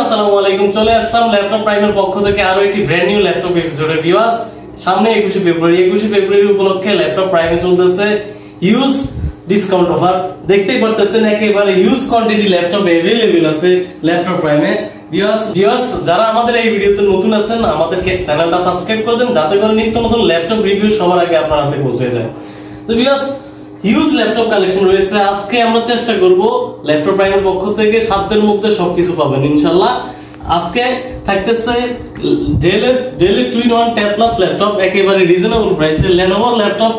আসসালামু আলাইকুম, চলে আসলাম ল্যাপটপ প্রাইমের পক্ষ থেকে আরো একটি ব্র্যান্ড নিউ ল্যাপটপ এপিসোডে। ভিউয়ার্স, সামনে 21শে ফেব্রুয়ারি উপলক্ষে ল্যাপটপ প্রাইমে চলতেছে হিউজ ডিসকাউন্ট অফার। দেখতেই পারতেছেন একেবারে হিউজ কোয়ান্টিটি ল্যাপটপ अवेलेबल আছে ল্যাপটপ প্রাইমে। ভিউয়ার্স, যারা আমাদের এই ভিডিওতে নতুন আছেন আমাদেরকে চ্যানেলটা সাবস্ক্রাইব করে দেন, যাতে করে নিত্য নতুন ল্যাপটপ রিভিউ সবার আগে আপনার হাতে পৌঁছে যায়। তো ভিউয়ার্স, হিউজ ল্যাপটপ কালেকশন রয়েছে। আজকে আমরা চেষ্টা করব ল্যাপটপ প্রাইমের পক্ষ থেকে সাধ্যের মধ্যে সবকিছু পাবেন ইনশাআল্লাহ। আজকে থাকতেছে ডেলের 2-in-1 ট্যাব প্লাস ল্যাপটপ একেবারে রিজনেবল প্রাইসে। Lenovo laptop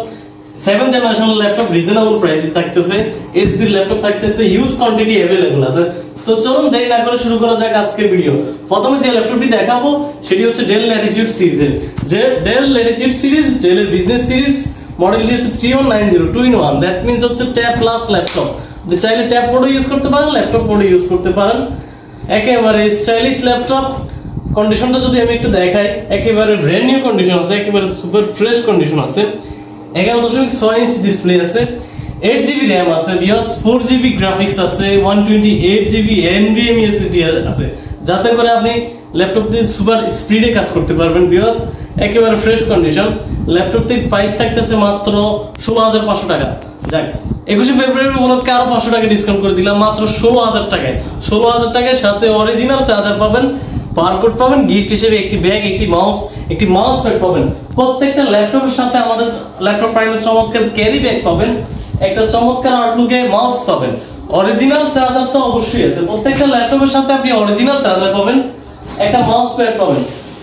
7th generation laptop reasonable প্রাইসে থাকতেছে। এইচপি ল্যাপটপ থাকতেছে, হিউজ কোয়ান্টিটি अवेलेबल আছে। তো চলুন দেরি না করে শুরু করা যাক আজকের ভিডিও। প্রথমে যে ল্যাপটপটি দেখাবো সেটি হচ্ছে ডেল ল্যাটিটিউড সিরিজের। যে ডেল ল্যাটিটিউড সিরিজ, ডেলের বিজনেস সিরিজ, মডেলটি হচ্ছে 3190 2-in-1। দ্যাট মিন্স হচ্ছে ট্যাব প্লাস ল্যাপটপ। আপনি চাইলে ট্যাব মোডও ইউজ করতে পারেন, ল্যাপটপ মোডও ইউজ করতে পারেন। একেবারে স্টাইলিশ ল্যাপটপ। কন্ডিশনটা যদি আমি একটু দেখাই, একেবারে ব্র্যান্ড নিউ কন্ডিশন আছে, একেবারে সুপার ফ্রেশ কন্ডিশন আছে। 11.6 ইঞ্চ ডিসপ্লে আছে, 8GB RAM আছে, 4GB গ্রাফিক্স আছে, 128GB NVMe SSD আছে, যাতে করে আপনি ল্যাপটপ দিয়ে সুপার স্পিডে কাজ করতে পারবেন। ভিউয়ার্স, একেবারে ফ্রেশ কন্ডিশন। ল্যাপটপটির প্রাইস থাকতেছে মাত্র 16,500 টাকা। যাক, 21শে ফেব্রুয়ারি উপলক্ষে আরো 500 টাকা ডিসকাউন্ট করে দিলাম মাত্র 16,000 টাকায়। 16,000 টাকার সাথে অরিজিনাল চার্জার পাবেন, বারকোড পাবেন, গিফট হিসেবে একটি ব্যাগ, একটি মাউস প্যাড পাবেন। প্রত্যেকটা ল্যাপটপের সাথে আমাদের ল্যাপটপ প্রাইমের চমৎকার ক্যারি ব্যাগ পাবেন, একটা চমৎকার আউটলুকে মাউস পাবেন। অরিজিনাল চার্জার তো অবশ্যই আছে, প্রত্যেকটা ল্যাপটপের সাথে আপনি অরিজিনাল চার্জার পাবেন, একটা মাউস প্যাড পাবেন।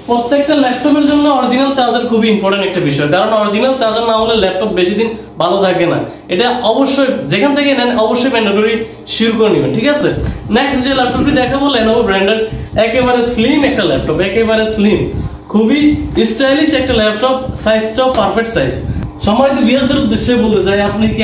প্রত্যেকটা ল্যাপটপের জন্য অরিজিনাল চার্জার খুবই ইম্পর্টেন্ট একটা বিষয়, কারণ অরিজিনাল চার্জার না হলে ল্যাপটপ বেশি দিন ভালো থাকে না। এটা অবশ্যই যেখান থেকে নেন অবশ্যই ম্যান্ডেটরি শিওর করে নেবেন, ঠিক আছে? নেক্সট যে ল্যাপটপটি দেখাবো Lenovo ব্র্যান্ডের একেবারে স্লিম একটা ল্যাপটপ, একেবারে স্লিম, খুবই স্টাইলিশ একটা ল্যাপটপ, সাইজটাও পারফেক্ট সাইজ। সম্মানিত ভিউয়ারদের উদ্দেশ্যে বলতে চাই, আপনি কি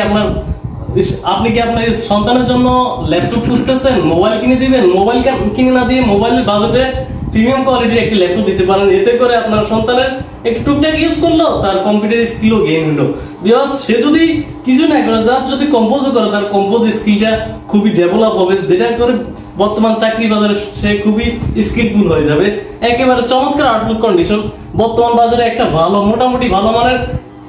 আপনার সন্তানের জন্য ল্যাপটপ খুঁজতেছেন? মোবাইল কিনে দিবেন? মোবাইল কিনে না দিয়ে মোবাইলের বাজেটে প্রিমিয়াম কোয়ালিটির একটি ল্যাপটপ দিতে পারেন। এতে করে আপনার সন্তানের একটু টুকটাক ইউজ করলো, তার কম্পিউটার স্কিলও গেইন হলো। বিকজ সে যদি কিছু না করে জাস্ট যদি কম্পোজও করে, তার কম্পোজ স্কিলটা খুবই ডেভেলপ হবে, যেটা করে বর্তমান চাকরি বাজারে সে খুবই স্কিলফুল হয়ে যাবে। একেবারে চমৎকার আউটলুক কন্ডিশন। বর্তমান বাজারে একটা মোটামুটি ভালো মানের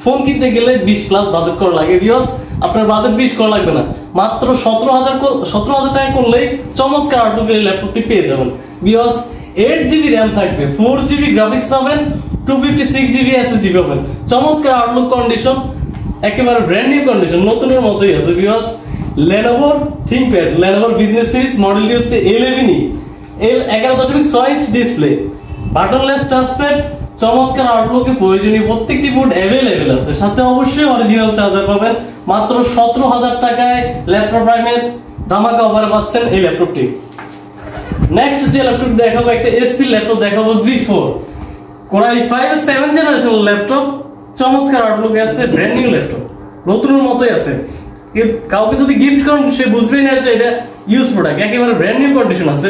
ফোন কিনতে গেলে 20+ বাজেট করা লাগে। বিকজ আপনার বাজেট 20 করা লাগবে না, মাত্র 17,000 টাকা করলেই চমৎকার আউটলুকের ল্যাপটপটি পেয়ে যাবেন। বিকজ 8GB RAM থাকবে, 4GB গ্রাফিক্স পাবেন, 256GB SSD পাবেন। চমৎকার আউটলুক কন্ডিশন, একেবারে ব্র্যান্ড নিউ কন্ডিশন, নতুনের মতোই আছে। Because Lenovo ThinkPad, Lenovo business series, মডেলটি হচ্ছে 11E, 11.6 ইঞ্চ ডিসপ্লে, বাটনলেস টাচপ্যাড, চমৎকার আউটলুকে প্রয়োজনীয় প্রত্যেকটি পোর্ট अवेलेबल আছে, সাথে অবশ্যই অরিজিনাল চার্জার পাবেন। মাত্র 17,000 টাকায় ল্যাপটপ প্রাইমের ধামাকা অফারে পাচ্ছেন এই ল্যাপটপটি। নেক্সট যে ল্যাপটপ দেখাবো, একটা এসপি ল্যাপটপ দেখাবো, G4 Core i5 7th generation laptop, চমৎকার আউটলুকে আছে, ব্র্যান্ড নিউ ল্যাপটপ, নতুনের মতোই আছে। কাউকে যদি গিফট করেন সে বুঝবেই না যে এটা ইউজ প্রোডাক্ট, একেবারে ব্র্যান্ড নিউ কন্ডিশন আছে।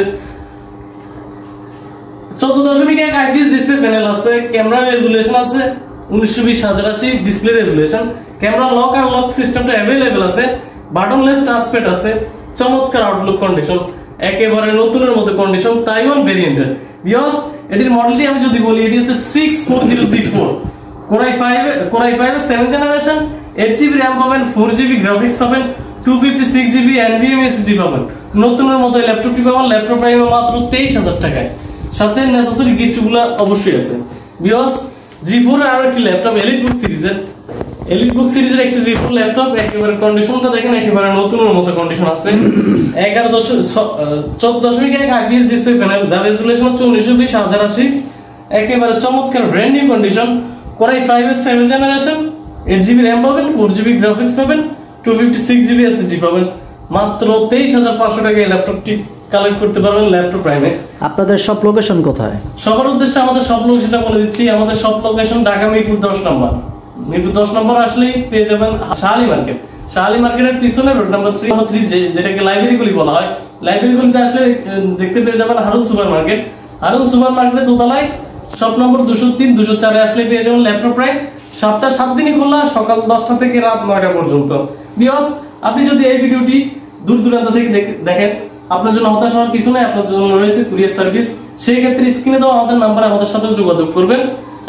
14.1 IPS ডিসপ্লে প্যানেল আছে, ক্যামেরা রেজুলেশন আছে 1920x1080 display resolution, camera lock unlock সিস্টেমটা अवेलेबल আছে, বাটনলেস টাচপ্যাড আছে, চমৎকার আউটলুক কন্ডিশন, একেবারে নতুনের মতো কন্ডিশন, তাইওয়ান ভেরিয়েন্টের। বিকজ এটির মডেলটি আমি যদি বলি, এটি হচ্ছে 6400G4 Core i5 7th generation, 8GB RAM পাবেন, 4GB গ্রাফিক্স পাবেন, 256GB NVMe SSD পাবেন। নতুনের মতো ল্যাপটপটি পাবেন ল্যাপটপ প্রাইমে মাত্র 23,000 টাকায়, সাথে নেসেসারি গিফটগুলো অবশ্যই আছে। বিকজ G4 এর আরেকটি ল্যাপটপ এলিটবুক সিরিজের একটি G4 ল্যাপটপ, একেবারে কন্ডিশনটা দেখেন, একেবারে নতুনের মতো কন্ডিশন আছে। 14.1 IPS ডিসপ্লে প্যানেল, যার রেজুলেশন হচ্ছে 1920x1080, একেবারে চমৎকার brand new condition. Core i5 এর 7th জেনারেশন, 8GB RAM পাবেন, 4GB গ্রাফিক্স পাবেন, 256GB SSD পাবেন। মাত্র 23,500 টাকায় এই ল্যাপটপটি কালেক্ট করতে পারবেন ল্যাপটপ প্রাইমে। আপনাদের সব লোকেশন কোথায়? সবার উদ্দেশ্যে আমাদের সব লোকেশনটা বলে দিচ্ছি। আমাদের সব লোকেশন ঢাকা মিরপুর 10 নম্বর। মিরপুর 10 নম্বর আসলেই পেয়ে যাবেন শাহালি মার্কেট। শাহালি মার্কেটের পিছনে রোড নাম্বার 3, যেটাকে লাইব্রেরি গলি বলা হয়। লাইব্রেরি গলিতে আসলে দেখতে পেয়ে যাবেন Harun super market. Harun super মার্কেটের দোতলায় শপ নম্বর 203 204 আসলে পেয়ে যাবেন ল্যাপটপ প্রাইম। সপ্তাহে 7 দিনই খোলা, সকাল 10টা থেকে রাত 9টা পর্যন্ত। বিকজ আপনি যদি এই ভিডিওটি দূর দূরান্ত থেকে দেখেন, আপনার জন্য হতাশ হওয়ার কিছু নাই, আপনার জন্য রয়েছে কুরিয়ার সার্ভিস। সেই ক্ষেত্রে স্ক্রিনে দেওয়া আমাদের নাম্বারে আমাদের সাথে যোগাযোগ করবেন,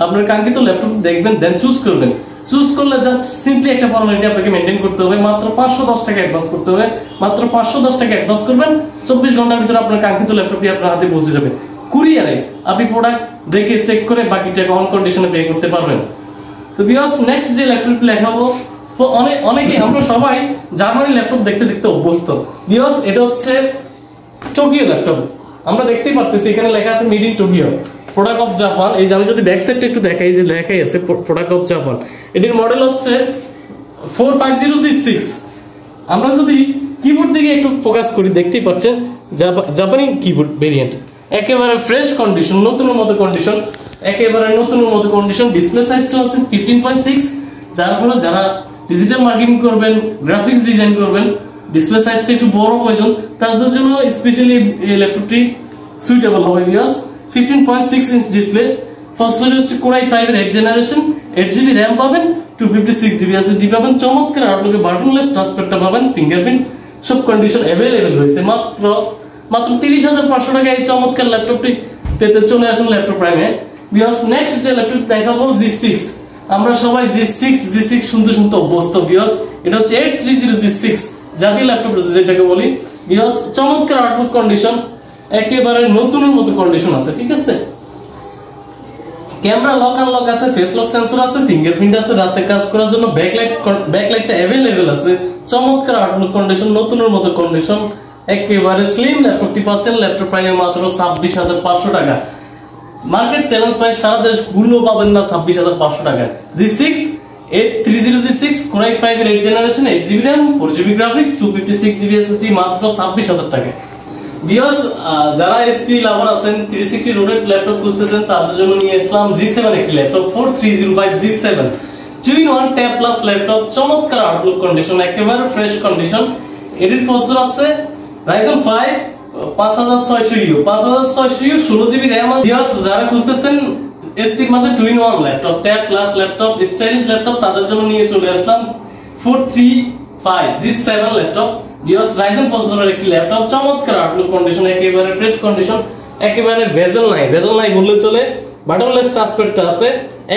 আপনার কাঙ্ক্ষিত ল্যাপটপ দেখবেন, দেন চুজ করবেন। চুজ করলে জাস্ট সিম্পলি একটা ফর্মালিটি আপনাকে মেনটেন করতে হবে, মাত্র 510 টাকা অ্যাডভান্স করতে হবে, মাত্র 510 টাকা অ্যাডভান্স করবেন, 24 ঘন্টার ভিতরে আপনার কাঙ্ক্ষিত ল্যাপটপটি আপনার হাতে পৌঁছে যাবে। কুরিয়ারে আপনি প্রোডাক্ট দেখে চেক করে বাকি টাকা অন কন্ডিশনে পে করতে পারবেন। তো ভিউয়ার্স, নেক্সট যে ল্যাপটপটি দেখাবো, তো অনেকে আমরা সবাই জার্মানি ল্যাপটপ দেখতে দেখতে অভ্যস্ত। ভিউয়ার্স, এটা হচ্ছে টোকিও ল্যাপটপ। আমরা দেখতেই পারতেছি এখানে লেখা আছে made in Tokyo, product of Japan. এই যে আমি যদি ব্যাক সাইডটা একটু দেখাই, যে লেখাই আছে প্রোডাক্ট অফ জাপান। এটির মডেল হচ্ছে 450G6। আমরা যদি কিবোর্ড দিকে একটু ফোকাস করি, দেখতেই পাচ্ছেন জাপানি কিবোর্ড ভেরিয়েন্ট, একেবারে ফ্রেশ কন্ডিশন, নতুনের মতো কন্ডিশন, একেবারে নতুনের মতো কন্ডিশন। ডিসপ্লে সাইজটা আছে 15.6, যার ফলে যারা ডিজিটাল মার্কেটিং করবেন, গ্রাফিক্স ডিজাইন করবেন, ডিসপ্লে সাইজটা একটু বড় প্রয়োজন, তাদের জন্য স্পেশালি এই ল্যাপটপটি সুইটেবল হবে। ভিউয়ার্স, 15.6 ইঞ্চ ডিসপ্লে, প্রসেসর হচ্ছে Core i5 এর 8th জেনারেশন, 8GB RAM পাবেন, 256GB SSD পাবেন, চমৎকার আউটলুকে বাটনলেস টাচপ্যাডটা পাবেন, ফিঙ্গারপ্রিন্ট, সব কন্ডিশন अवेलेबल রয়েছে। মাত্র 30,500 টাকা এই চমৎকার ল্যাপটপটি পেতে চলে আসুন ল্যাপটপ প্রাইমে। ভিউয়ার্স, নেক্সট যে ল্যাপটপ দেখাবো G6। আমরা সবাই G6 শুনতে অভ্যস্ত। ভিউয়ার্স, এটা হচ্ছে 830G6 জাতীয় ল্যাপটপ যেটাকে বলি। ভিউয়ার্স, চমৎকার আউটলুক কন্ডিশন, একেবারে নতুনের মতো কন্ডিশন আছে, ঠিক আছে। ক্যামেরা লক আনলক আছে, ফেস লক সেন্সর আছে, ফিঙ্গারপ্রিন্ট আছে, রাতে কাজ করার জন্য ব্যাকলাইটটা अवेलेबल আছে। চমৎকার আউটলুক কন্ডিশন, নতুনের মতো কন্ডিশন, একেবারে স্লিম ল্যাপটপটি পাচ্ছেন ল্যাপটপ প্রাইসে মাত্র 26,500 টাকা। মার্কেট চ্যালেঞ্জ প্রাইস সারা দেশ ঘুরলেও পাবেন না 26,500 টাকা। G6 830G6 Core i5 এর 8th generation, 8GB RAM, 4GB graphics, 256GB SSD, মাত্র 26,000 টাকা। ভিউয়ার্স, যারা এসপি লাভার আছেন, 360 রোটেট ল্যাপটপ খুঁজতেছেন, তাদের জন্য নিয়ে আসলাম G7 একটি laptop, 4305G7 2-in-1 tab plus laptop, চমৎকার আউটলুক কন্ডিশন, একেবারে ফ্রেশ কন্ডিশন। এটির প্রসেসর আছে Ryzen 5 5600U 16GB RAM। Viewers, যারা খুঁজতেছেন এসপি মাঝে 2-in-1 laptop, tab plus laptop, stylish laptop, তাদের জন্য নিয়ে চলে আসলাম 435G7 ল্যাপটপ। ভিউয়ার্স, Ryzen প্রসেসরের একটি ল্যাপটপ, চমৎকার আউটলুক কন্ডিশন, একেবারে ফ্রেশ কন্ডিশন, একেবারে ভেজেল নাই বললে চলে, বাটনলেস টাচপ্যাডটা আছে,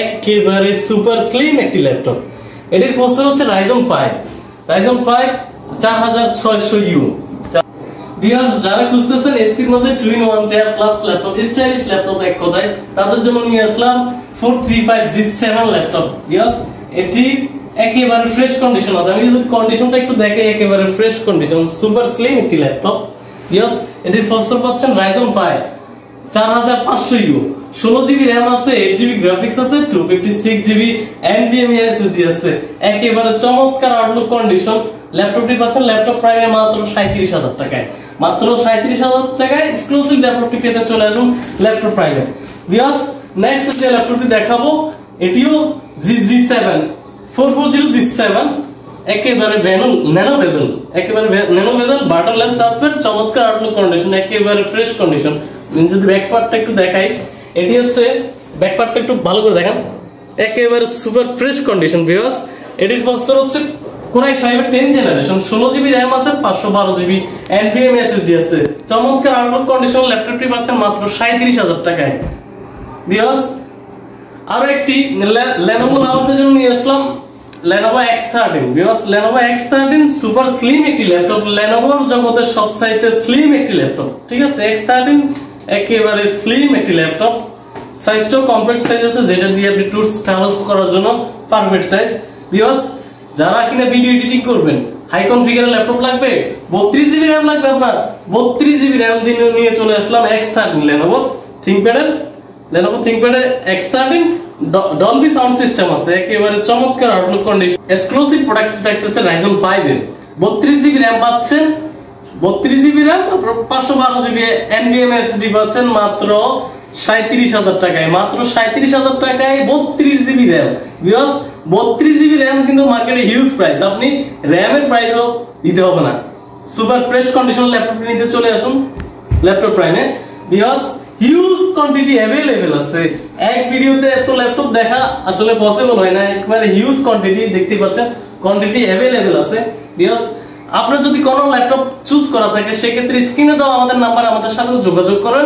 একেবারে সুপার স্লিম একটি ল্যাপটপ। এটির প্রসেসর হচ্ছে Ryzen 5 4600U। ভিউয়ার্স, যারা খুঁজতেছেন এসপির মধ্যে 2-in-1 tab plus laptop, stylish laptop এক কথায়, তাদের জন্য নিয়ে আসলাম 435G7 ল্যাপটপ। ভিউয়ার্স, এটি একেবারে ফ্রেশ কন্ডিশন আছে। আমি যদি কন্ডিশনটা একটু দেখে, একেবারে ফ্রেশ কন্ডিশন, সুপার স্লিম একটি ল্যাপটপ। ভিউয়ার্স, এটির প্রসেসর পাচ্ছেন Ryzen 5 4500U, 16GB RAM আছে, 8GB গ্রাফিক্স আছে, 256GB NVMe SSD আছে, একেবারে চমৎকার আউটলুক কন্ডিশন। ল্যাপটপটি পাচ্ছেন ল্যাপটপ প্রাইমে মাত্র 37,000 টাকায়, মাত্র 37,000 টাকায় এক্সক্লুসিভ ল্যাপটপটি পেতে চলে আসুন ল্যাপটপ প্রাইমে। ভিউয়ার্স, নেক্সট যে ল্যাপটপটি দেখাবো, এটিও G7 440G7, একেবারে ন্যানো বেজেল, বাটনলেস টাচপ্যাড, চমৎকার আউটলুক কন্ডিশন, একেবারে ফ্রেশ কন্ডিশন। যদি ব্যাক পার্টটা একটু দেখাই, এটি হচ্ছে ব্যাক পার্টটা একটু ভালো করে দেখান, একেবারে সুপার ফ্রেশ কন্ডিশন। ভিউয়ার্স, এটির প্রসেসর হচ্ছে Core i5 এর 10th জেনারেশন, 16GB RAM আছে, 512GB NVMe SSD আছে, চমৎকার আউটলুক কন্ডিশন। ল্যাপটপটি পাচ্ছেন মাত্র 37,000 টাকায়। ভিউয়ার্স, আরো একটি Lenovo আমাদের জন্য নিয়ে আসলাম Lenovo X13। Viewers, Lenovo X13 super slim একটি ল্যাপটপ, Lenovoর জগতের সবচাইতে স্লিম একটি ল্যাপটপ, ঠিক আছে। X13 একেবারে স্লিম একটি ল্যাপটপ, সাইজটাও কম্প্যাক্ট সাইজ আছে, যেটা দিয়ে আপনি টুরস ট্রাভেলস করার জন্য পারফেক্ট সাইজ। ভিউয়ার্স, যারা কিনা ভিডিও এডিটিং করবেন, হাই কনফিগারের ল্যাপটপ লাগবে, 32GB RAM লাগবে, আপনার 32GB RAM নিয়ে চলে আসলাম X13 Lenovo ThinkPad X13 Dolby sound system আছে, একেবারে চমৎকার আউটলুক কন্ডিশন। এক্সক্লুসিভ প্রোডাক্ট থাকতেছে Ryzen 5 এর, 32GB RAM পাচ্ছেন, 32GB RAM, 512GB NVMe SSD পাচ্ছেন মাত্র 37,000 টাকায়, মাত্র 37,000 টাকায় 32GB RAM। Viewers, 32GB RAM কিন্তু মার্কেটে হিউজ প্রাইস, আপনি RAM এর প্রাইসও দিতে হবে না। সুপার ফ্রেশ কন্ডিশন ল্যাপটপ নিতে চলে আসুন ল্যাপটপ প্রাইমে। ভিউয়ার্স, হিউজ কোয়ান্টিটি अवेलेबल আছে, এক ভিডিওতে এত ল্যাপটপ দেখা আসলে পসিবল হয় না, একবারে হিউজ কোয়ান্টিটি দেখতে পাচ্ছেন, কোয়ান্টিটি अवेलेबल আছে। ভিউয়ার্স, আপনার যদি কোনো ল্যাপটপ চুজ করা থাকে সেক্ষেত্রে স্ক্রিনে দেওয়া আমাদের নাম্বার আমাদের সাথে যোগাযোগ করেন।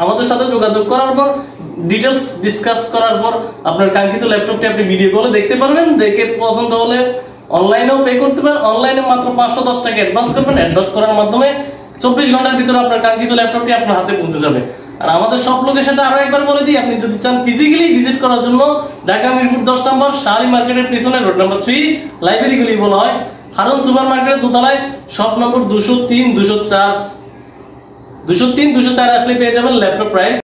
আমাদের সাথে যোগাযোগ করার পর ডিটেলস ডিসকাস করার পর আপনার কাঙ্ক্ষিত ল্যাপটপটি আপনি ভিডিও কলে দেখতে পারবেন। দেখে পছন্দ হলে অনলাইনেও পে করতে পারেন। অনলাইনে মাত্র 510 টাকা অ্যাডভান্স করবেন। অ্যাডভান্স করার মাধ্যমে 24 ঘন্টার ভিতরে আপনার কাঙ্ক্ষিত ল্যাপটপটি আপনার হাতে পৌঁছে যাবে। আর আমাদের সব লোকেশনটা আরো একবার বলে দিই, আপনি যদি চান ফিজিক্যালি ভিজিট করার জন্য ঢাকা মিরপুর 10 নম্বর শাহালি মার্কেটের পিছনে রোড নাম্বার 3 লাইব্রেরি গলি বলা হয়, হারুন সুপার মার্কেটের দোতলায় শপ নম্বর 203 204 আসলে পেয়ে যাবেন ল্যাপটপ প্রায়